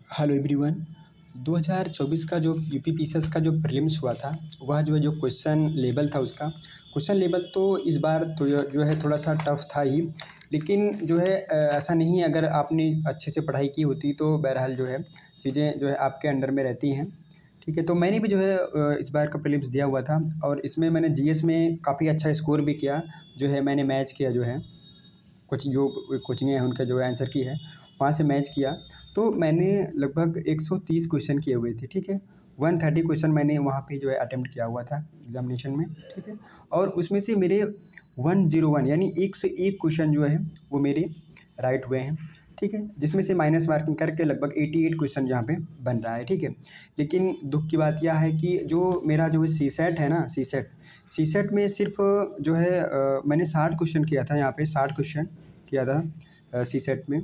Hello everyone. 2024 का जो UPPCS का जो प्रीलिम्स हुआ था, वह जो है जो क्वेश्चन लेवल था उसका क्वेश्चन लेवल तो इस बार तो जो है थोड़ा सा टफ था ही। लेकिन जो है ऐसा नहीं है, अगर आपने अच्छे से पढ़ाई की होती तो बहरहाल जो है चीज़ें जो है आपके अंडर में रहती हैं। ठीक है, तो मैंने भी जो है इस बार का प्रीलिम्स दिया हुआ था और इसमें मैंने जीएस में काफ़ी अच्छा स्कोर भी किया। जो है मैंने मैच किया, जो है कुछ जो कोचिंगें हैं उनका जो है आंसर की है, वहाँ से मैच किया। तो मैंने लगभग 130 क्वेश्चन किए हुए थे। ठीक है, 130 क्वेश्चन मैंने वहाँ पे जो है अटेम्प्ट किया हुआ था एग्जामिनेशन में। ठीक है, और उसमें से मेरे 101 यानी 1 से 1 क्वेश्चन जो है वो मेरे राइट हुए हैं। ठीक है, जिसमें से माइनस मार्किंग करके लगभग 88 क्वेश्चन यहाँ पे बन रहा है। ठीक है, लेकिन दुख की बात यह है कि जो मेरा जो सी सेट है ना, सी सेट में सिर्फ जो है मैंने 60 क्वेश्चन किया था, यहाँ पे 60 क्वेश्चन किया था सी सेट में,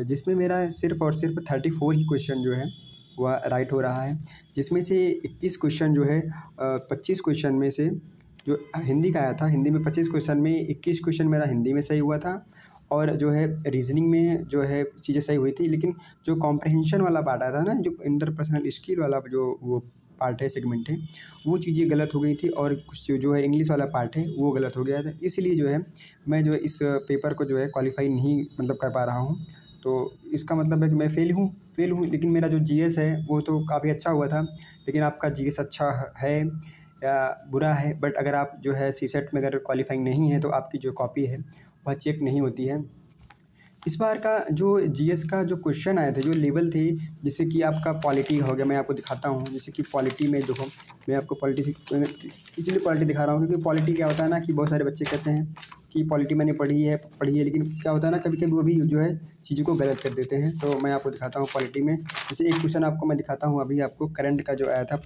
जिसमें मेरा सिर्फ और सिर्फ 34 ही क्वेश्चन जो है वह राइट हो रहा है। जिसमें से 21 क्वेश्चन जो है 25 क्वेश्चन में से जो हिंदी का आया था, हिंदी में 25 क्वेश्चन में 21 क्वेश्चन मेरा हिंदी में सही हुआ था और जो है रीजनिंग में जो है चीज़ें सही हुई थी। लेकिन जो कॉम्प्रहेंशन वाला पार्ट आया था ना, जो इंटरपर्सनल स्किल वाला जो वो पार्ट है, सेगमेंट है, वो चीज़ें गलत हो गई थी और कुछ जो है इंग्लिश वाला पार्ट है वो गलत हो गया था। इसलिए जो है मैं जो है इस पेपर को जो है क्वालिफाई नहीं मतलब कर पा रहा हूँ। तो इसका मतलब है कि मैं फेल हूँ। लेकिन मेरा जो जीएस है वो तो काफ़ी अच्छा हुआ था। लेकिन आपका जीएस अच्छा है या बुरा है, बट अगर आप जो है सीसेट में अगर क्वालिफाइंग नहीं है तो आपकी जो कॉपी है वह चेक नहीं होती है। इस बार का जो जीएस का जो क्वेश्चन आए थे, जो लेवल थे, जैसे कि आपका पॉलिटी हो गया, मैं आपको दिखाता हूँ। जैसे कि पॉलिटी में देखो, मैं आपको पॉलिटी से इसलिए पॉलिटी दिखा रहा हूँ क्योंकि पॉलिटी क्या होता है ना कि बहुत सारे बच्चे कहते हैं कि पॉलिटी मैंने पढ़ी है, लेकिन क्या होता है ना, कभी कभी वो भी जो है चीज़ों को गलत कर देते हैं। तो मैं आपको दिखाता हूँ पॉलिटी में। जैसे एक क्वेश्चन आपको मैं दिखाता हूँ, अभी आपको करंट का जो आया था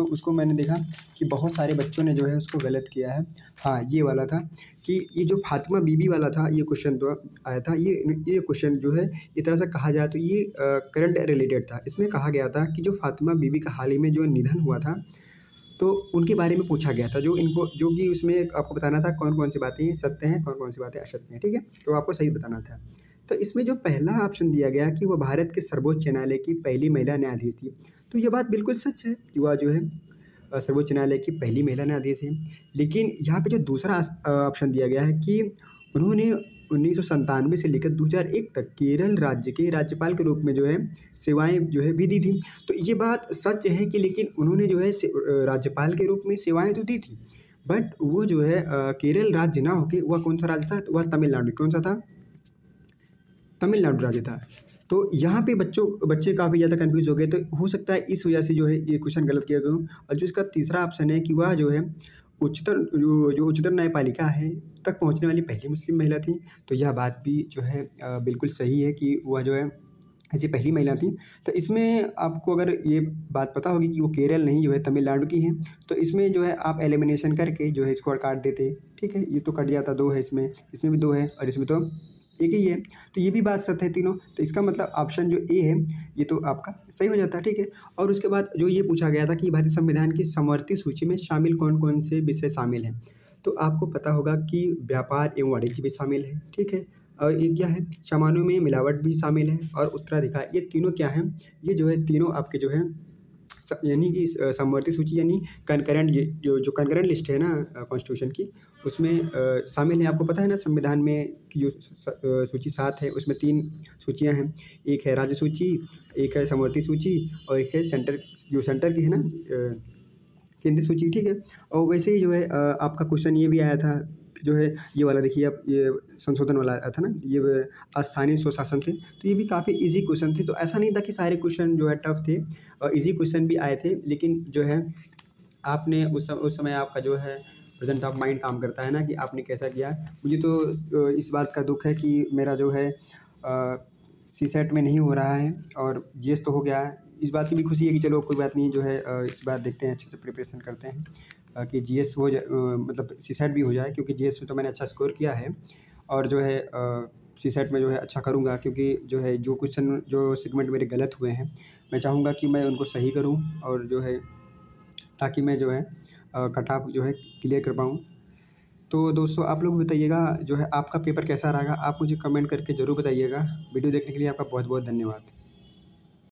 उसको मैंने देखा कि बहुत सारे बच्चों ने जो है उसको गलत किया है। हाँ, ये वाला था कि ये जो फातिमा बीबी वाला था, ये क्वेश्चन तो आया था। ये क्वेश्चन जो है एक तरह से कहा जाए तो ये करंट रिलेटेड था। इसमें कहा गया था कि जो फातिमा बीबी का हाल ही में जो निधन हुआ था, तो उनके बारे में पूछा गया था। जो कि उसमें आपको बताना था कौन कौन सी बातें सत्य हैं, कौन कौन सी बातें असत्य हैं। ठीक है, तो आपको सही बताना था। तो इसमें जो पहला ऑप्शन दिया गया कि वह भारत के सर्वोच्च न्यायालय की पहली महिला न्यायाधीश थी, तो यह बात बिल्कुल सच है कि वह जो है सर्वोच्च न्यायालय की पहली महिला न्यायाधीश है। लेकिन यहाँ पे जो दूसरा ऑप्शन दिया गया है कि उन्होंने 1997 से लेकर 2001 तक केरल राज्य के राज्यपाल के रूप में जो है सेवाएं जो है भी दी थी। तो ये बात सच है कि लेकिन उन्होंने जो है राज्यपाल के रूप में सेवाएं तो दी थी, बट वो जो है केरल राज्य ना होके वह कौन सा राज्य था, तो वह तमिलनाडु। कौन सा था? तमिलनाडु राज्य था। तो यहाँ पे बच्चे काफ़ी ज़्यादा कंफ्यूज हो गए। तो हो सकता है इस वजह से जो है ये क्वेश्चन गलत किया गया। और जो इसका तीसरा ऑप्शन है कि वह जो है उच्चतर न्यायपालिका है तक पहुँचने वाली पहली मुस्लिम महिला थी, तो यह बात भी जो है बिल्कुल सही है कि वह जो है ऐसी पहली महिला थी। तो इसमें आपको अगर ये बात पता होगी कि वो केरल नहीं जो है तमिलनाडु की है, तो इसमें जो है आप एलिमिनेशन करके जो है स्कोर काट देते। ठीक है, ये तो कट जाता, 2 है इसमें भी 2 है और इसमें तो एक ही है। तो ये भी बात सत्य है तीनों। तो इसका मतलब ऑप्शन जो ए है ये तो आपका सही हो जाता है। ठीक है, और उसके बाद जो ये पूछा गया था कि भारतीय संविधान की समवर्ती सूची में शामिल कौन कौन से विषय शामिल हैं, तो आपको पता होगा कि व्यापार एवं वाणिज्य भी शामिल है। ठीक है, और ये क्या है, सामानों में मिलावट भी शामिल है और उत्तराधिकार। ये तीनों क्या हैं, ये जो है तीनों आपके जो है यानी कि समवर्ती सूची यानी कंकरेंट, जो कंकरेंट लिस्ट है ना कॉन्स्टिट्यूशन की, उसमें शामिल है। आपको पता है ना संविधान में कि जो सूची 7 है उसमें 3 सूचियां हैं। एक है राज्य सूची, एक है समवर्ती सूची और एक है सेंटर की है ना केंद्रीय सूची। ठीक है, और वैसे ही जो है आपका क्वेश्चन ये भी आया था, जो है ये वाला देखिए आप, ये संशोधन वाला आया था ना, ये स्थानीय स्वशासन थे। तो ये भी काफ़ी इजी क्वेश्चन थे। तो ऐसा नहीं था कि सारे क्वेश्चन जो है टफ थे, और इजी क्वेश्चन भी आए थे। लेकिन जो है आपने उस समय आपका जो है प्रेजेंट ऑफ माइंड काम करता है ना कि आपने कैसा किया। मुझे तो इस बात का दुख है कि मेरा जो है सी सेट में नहीं हो रहा है और जीएस तो हो गया है। इस बात की भी खुशी है कि चलो कोई बात नहीं, जो है इस बार देखते हैं, अच्छे से प्रिपरेशन करते हैं कि जीएस हो जाए, मतलब सी सेट भी हो जाए, क्योंकि जीएस में तो मैंने अच्छा स्कोर किया है। और जो है सी सेट में जो है अच्छा करूँगा, क्योंकि जो है जो क्वेश्चन जो सेगमेंट मेरे गलत हुए हैं, मैं चाहूँगा कि मैं उनको सही करूँ और जो है ताकि मैं जो है कट ऑफ जो है क्लियर कर पाऊँ। तो दोस्तों आप लोग बताइएगा जो है आपका पेपर कैसा रहा, आप मुझे कमेंट करके ज़रूर बताइएगा। वीडियो देखने के लिए आपका बहुत बहुत धन्यवाद।